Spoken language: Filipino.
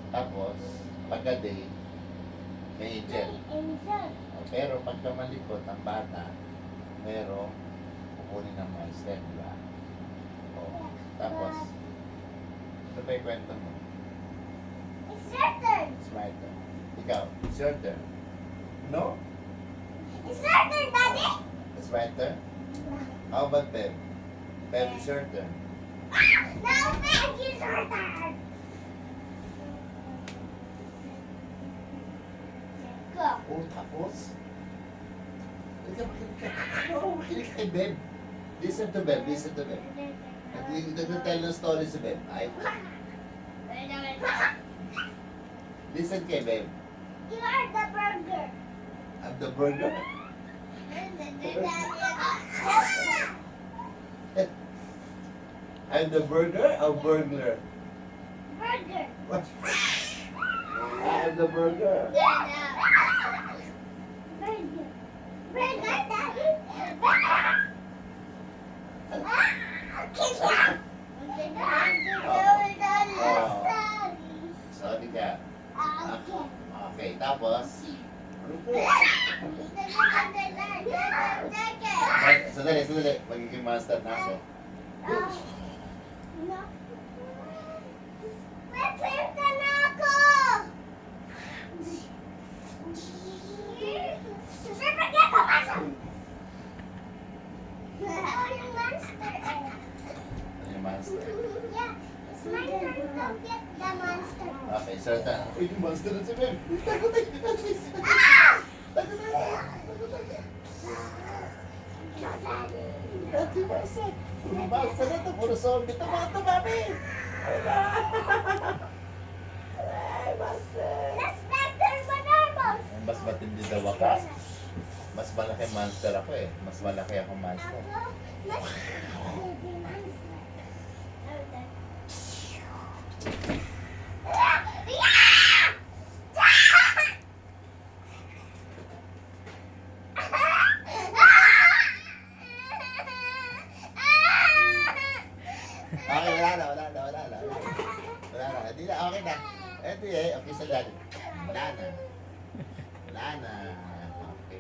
Tapos, pagka-day, may angel. Angel. Pero pagka malikot ang bata, merong kukunin ng monster, di ba? O, tapos, ano ba yung kwento mo? It's your turn. It's my turn. Ikaw, it's your turn. No? It's your turn, Daddy. It's my turn? How about Pep? Pep, it's your turn. Now, Meg, it's your turn. Go. Oh, tapos? Makinig ka. Oo, makinig ka kay Beb. Listen to Beb, listen to Beb. Nag-tell ng story si Beb. Ay, listen kay Beb. You are the burger. I'm the burger. I'm the burger or burglar? Burger. What? I'm the burger. Burger. Burger, Daddy. Sorry ka. Okay, tapos? Sandali. Magiging master na ako. Pwede na ako! Siyempre, get the monster! Yung monster eh. Ano yung monster? Yeah, it's my turn to get the monster. Okay, certain. Uy, yung monster na si Beb. Tagutin! Ah! Dati monster. Yung monster na to, puro zombie. Tama, mami! Ay, monster! Let's back to Manormos! Mas matindi daw wakas. Mas malaki monster ako eh. Mas malaki ako monster. Ako, mas baby monster. Okay, wala na. Hindi na, okay na. Eto eh, okay sa daddy. Wala na.